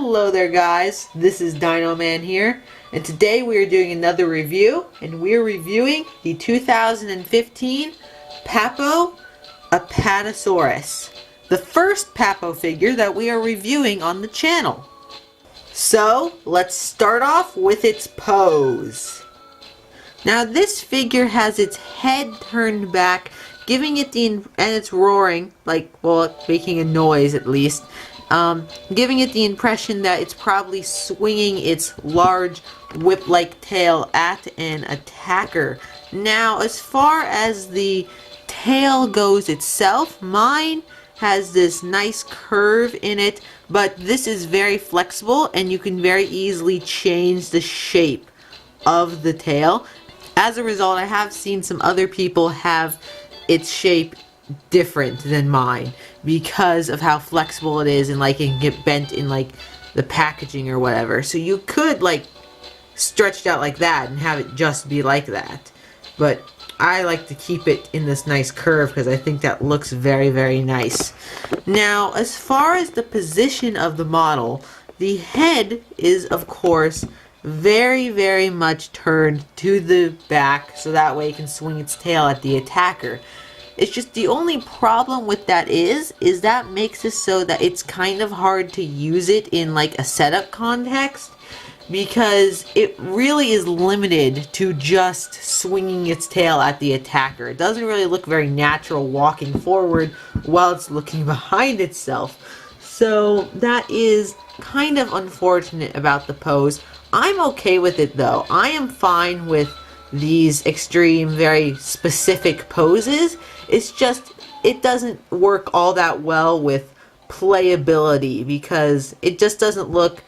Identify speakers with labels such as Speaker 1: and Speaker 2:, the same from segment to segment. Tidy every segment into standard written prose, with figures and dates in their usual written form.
Speaker 1: Hello there guys, this is Dino Man here, and today we are doing another review, and we are reviewing the 2015 Papo Apatosaurus, the first Papo figure that we are reviewing on the channel. So, let's start off with its pose. Now this figure has its head turned back, giving it and it's roaring, making a noise at least, giving it the impression that it's probably swinging its large whip-like tail at an attacker. Now, as far as the tail goes itself, mine has this nice curve in it, but this is very flexible and you can very easily change the shape of the tail. As a result, I have seen some other people have its shape different than mine because of how flexible it is, and it can get bent in the packaging or whatever. So you could stretch it out like that and have it just be like that, but I like to keep it in this nice curve because I think that looks very, very nice. Now, as far as the position of the model, the head is of course very, very much turned to the back so that way it can swing its tail at the attacker. It's just the only problem with that is that makes it so that it's kind of hard to use it in a setup context, because it really is limited to just swinging its tail at the attacker. It doesn't really look very natural walking forward while it's looking behind itself. So that is kind of unfortunate about the pose. I'm okay with it though. I am fine with these extreme, very specific poses. It's just, it doesn't work all that well with playability because it just doesn't look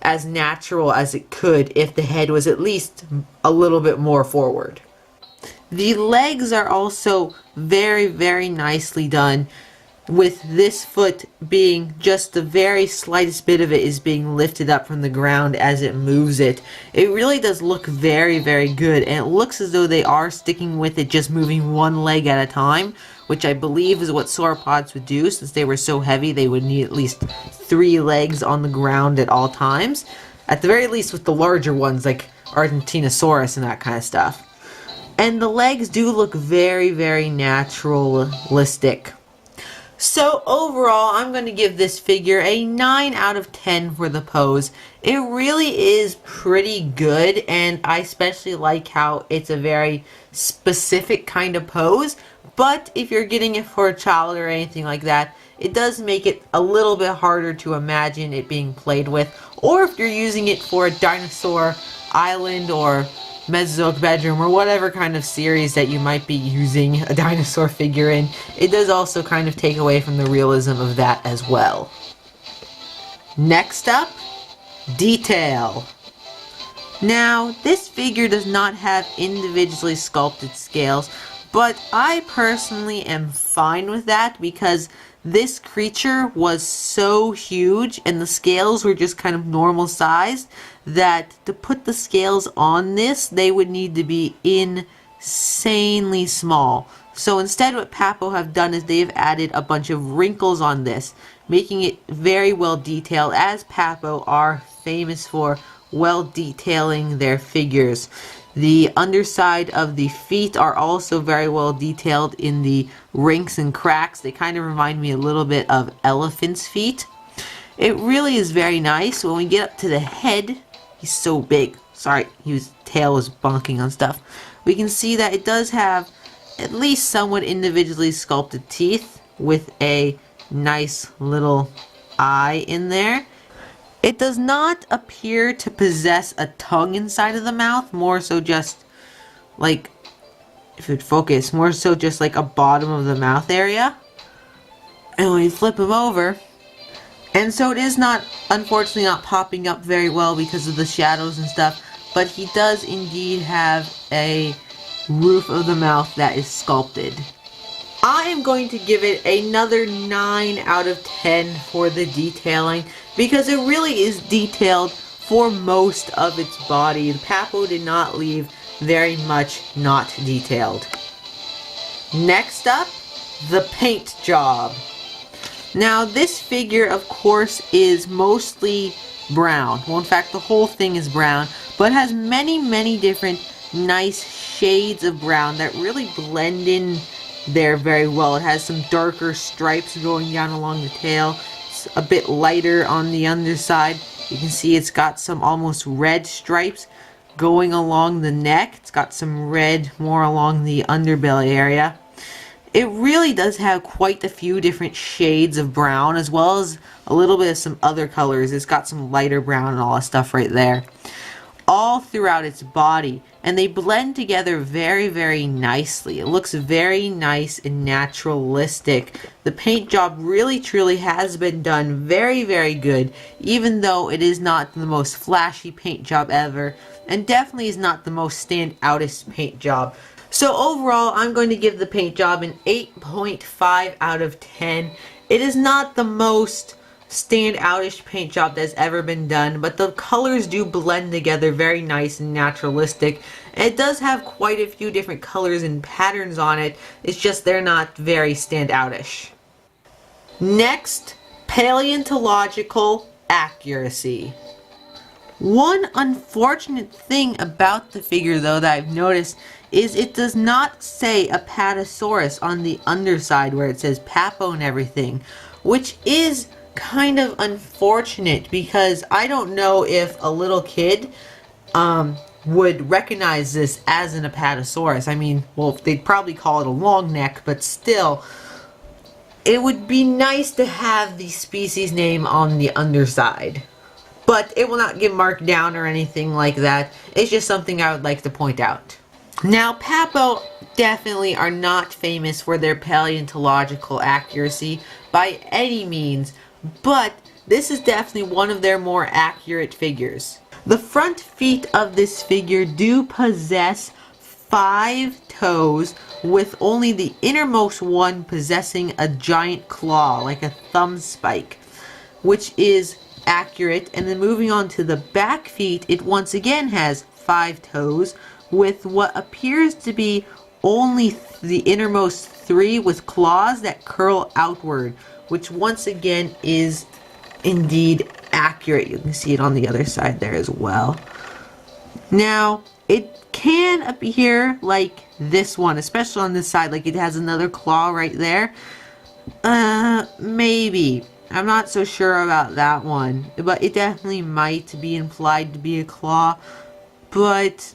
Speaker 1: as natural as it could if the head was at least a little bit more forward. The legs are also very, very nicely done, with this foot being just the very slightest bit of it is being lifted up from the ground as it moves it. It really does look very, very good, and it looks as though they are sticking with it, just moving one leg at a time, which I believe is what sauropods would do. Since they were so heavy, they would need at least 3 legs on the ground at all times. At the very least with the larger ones like Argentinosaurus and that kind of stuff. And the legs do look very, very naturalistic. So overall, I'm going to give this figure a 9 out of 10 for the pose. It really is pretty good, and I especially like how it's a very specific kind of pose. But if you're getting it for a child or anything like that, it does make it a little bit harder to imagine it being played with. Or if you're using it for a dinosaur island or Mesozoic bedroom or whatever kind of series that you might be using a dinosaur figure in, it does also kind of take away from the realism of that as well. Next up, detail. Now, this figure does not have individually sculpted scales, but I personally am fine with that because this creature was so huge and the scales were just kind of normal sized that to put the scales on this, they would need to be insanely small. So instead what Papo have done is they've added a bunch of wrinkles on this, making it very well detailed, as Papo are famous for well detailing their figures. The underside of the feet are also very well detailed in the rinks and cracks. They kind of remind me a little bit of elephant's feet. It really is very nice. When we get up to the head, he's so big. Sorry, his tail was bonking on stuff. We can see that it does have at least somewhat individually sculpted teeth with a nice little eye in there. It does not appear to possess a tongue inside of the mouth, more so just if it focus, more so just a bottom of the mouth area. And when you flip him over, and so it is not, unfortunately, not popping up very well because of the shadows and stuff, but he does indeed have a roof of the mouth that is sculpted. I am going to give it another 9 out of 10 for the detailing, because it really is detailed for most of its body. The Papo did not leave very much not detailed. Next up, the paint job. Now this figure of course is mostly brown. Well, in fact, the whole thing is brown, but has many different nice shades of brown that really blend in there very well. It has some darker stripes going down along the tail. It's a bit lighter on the underside. You can see it's got some almost red stripes going along the neck. It's got some red more along the underbelly area. It really does have quite a few different shades of brown, as well as a little bit of some other colors. It's got some lighter brown and all that stuff right there, all throughout its body, and they blend together very nicely. It looks very nice and naturalistic. The paint job really truly has been done very good, even though it is not the most flashy paint job ever, and definitely is not the most standoutest paint job. So overall, I'm going to give the paint job an 8.5 out of 10. It is not the most standoutish paint job that's ever been done, but the colors do blend together very nice and naturalistic. And it does have quite a few different colors and patterns on it. It's just they're not very standoutish. Next, paleontological accuracy. One unfortunate thing about the figure, though, that I've noticed is it does not say Apatosaurus on the underside where it says Papo and everything, which is kind of unfortunate because I don't know if a little kid would recognize this as an Apatosaurus. I mean, well, they'd probably call it a long neck, but still, it would be nice to have the species name on the underside. But it will not get marked down or anything like that. It's just something I would like to point out. Now, Papo definitely are not famous for their paleontological accuracy by any means, but this is definitely one of their more accurate figures. The front feet of this figure do possess 5 toes, with only the innermost one possessing a giant claw, like a thumb spike, which is accurate. And then moving on to the back feet, it once again has 5 toes with what appears to be only the innermost 3 with claws that curl outward, which once again is indeed accurate. You can see it on the other side there as well. Now, it can appear like this one, especially on this side, like it has another claw right there. Maybe. I'm not so sure about that one, but it definitely might be implied to be a claw, but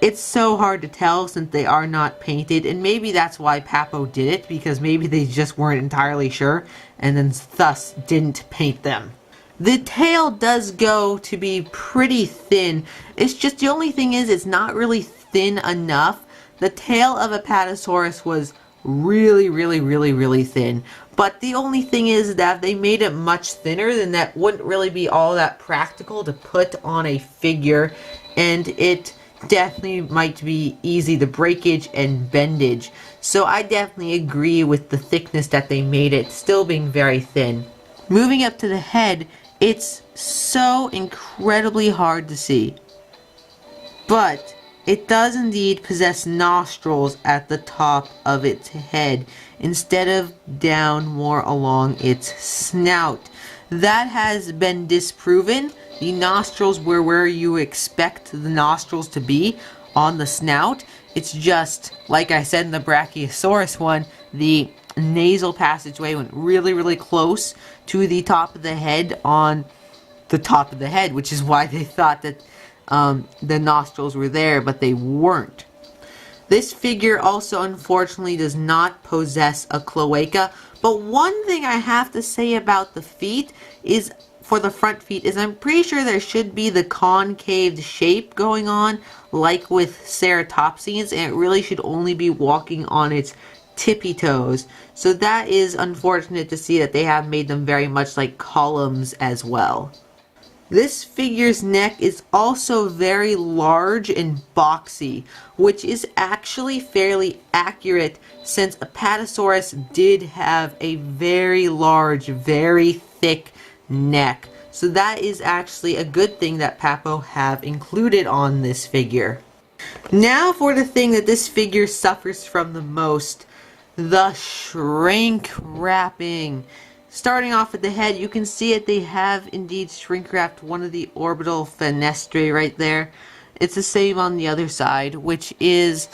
Speaker 1: it's so hard to tell since they are not painted, and maybe that's why Papo did it, because maybe they just weren't entirely sure, and then thus didn't paint them. The tail does go to be pretty thin. It's just the only thing is it's not really thin enough. The tail of Apatosaurus was really thin. But the only thing is that if they made it much thinner, then that wouldn't really be all that practical to put on a figure, and it definitely might be easy to breakage and bendage. So I definitely agree with the thickness that they made it, still being very thin. Moving up to the head, it's so incredibly hard to see, but it does indeed possess nostrils at the top of its head instead of down more along its snout. That has been disproven. The nostrils were where you expect the nostrils to be on the snout. It's just, like I said in the Brachiosaurus one, the nasal passageway went really close to the top of the head on the top of the head, which is why they thought that the nostrils were there, but they weren't. This figure also unfortunately does not possess a cloaca, but one thing I have to say about the feet is, for the front feet, is I'm pretty sure there should be the concave shape going on like with ceratopsians, and it really should only be walking on its tippy toes. So that is unfortunate to see that they have made them very much like columns as well. This figure's neck is also very large and boxy, which is actually fairly accurate since Apatosaurus did have a very large, very thick neck. So that is actually a good thing that Papo have included on this figure. Now for the thing that this figure suffers from the most, the shrink wrapping. starting off with the head, you can see it. They have indeed shrink wrapped one of the orbital fenestrae right there. It's the same on the other side, which is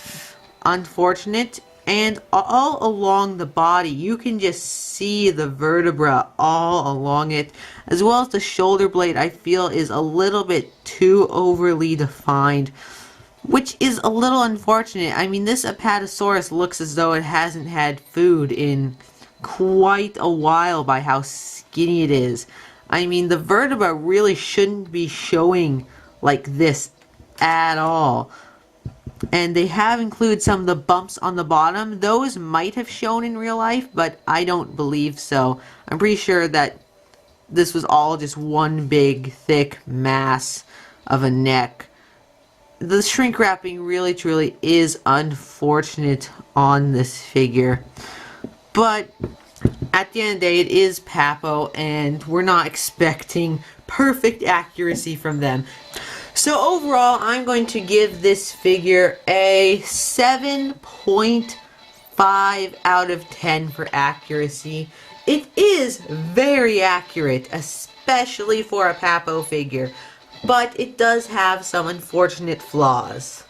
Speaker 1: unfortunate. And all along the body, you can just see the vertebra all along it, as well as the shoulder blade. I feel is a little bit too overly defined, which is a little unfortunate. I mean, this Apatosaurus looks as though it hasn't had food in quite a while by how skinny it is. I mean, the vertebra really shouldn't be showing like this at all. And they have included some of the bumps on the bottom. Those might have shown in real life, but I don't believe so. I'm pretty sure that this was all just one big, thick mass of a neck. The shrink wrapping really, truly is unfortunate on this figure. But at the end of the day, it is Papo, and we're not expecting perfect accuracy from them. So overall, I'm going to give this figure a 7.5 out of 10 for accuracy. It is very accurate, especially for a Papo figure, but it does have some unfortunate flaws.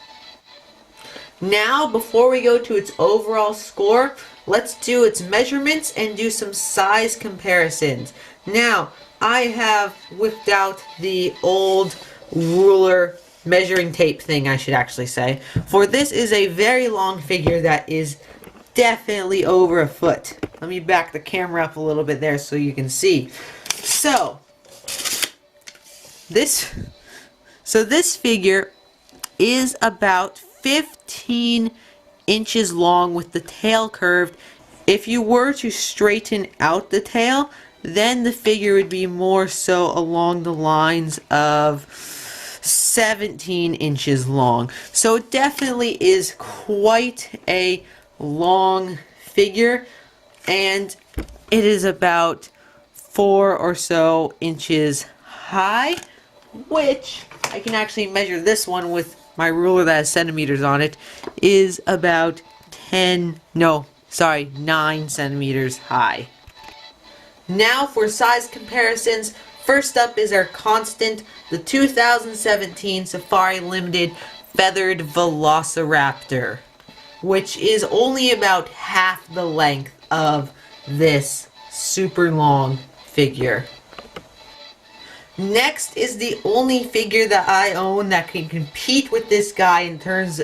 Speaker 1: Now, before we go to its overall score, let's do its measurements and do some size comparisons. Now, I have whipped out the old ruler measuring tape thing, I should actually say, for this is a very long figure that is definitely over a foot. Let me back the camera up a little bit there so you can see. So this figure is about 15 inches long with the tail curved. If you were to straighten out the tail, then the figure would be more so along the lines of 17 inches long. So it definitely is quite a long figure, and it is about 4 or so inches high, which I can actually measure this one with my ruler that has centimeters on it, is about 9 centimeters high. Now for size comparisons, first up is our constant, the 2017 Safari Limited Feathered Velociraptor, which is only about half the length of this super long figure. Next is the only figure that I own that can compete with this guy in terms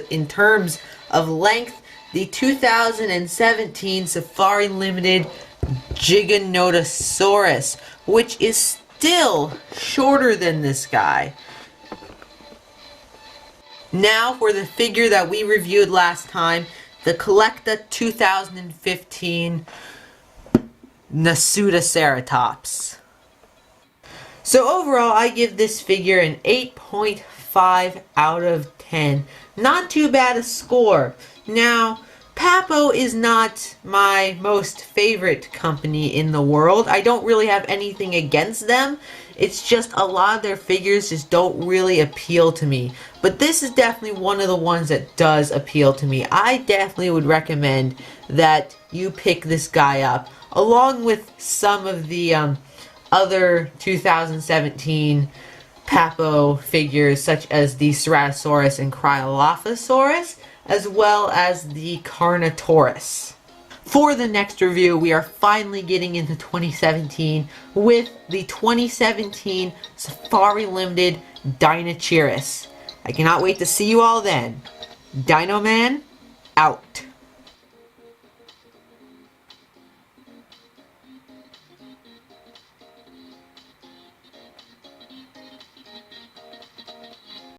Speaker 1: of length, the 2017 Safari Limited Giganotosaurus, which is still shorter than this guy. Now for the figure that we reviewed last time, the Collecta 2015 Nasutoceratops. So overall, I give this figure an 8.5 out of 10. Not too bad a score. Now, Papo is not my most favorite company in the world. I don't really have anything against them. It's just a lot of their figures just don't really appeal to me. But this is definitely one of the ones that does appeal to me. I definitely would recommend that you pick this guy up, along with some of the other 2017 Papo figures, such as the Ceratosaurus and Cryolophosaurus, as well as the Carnotaurus. For the next review, we are finally getting into 2017 with the 2017 Safari Limited Dinocheirus. I cannot wait to see you all then. Dino Man, out.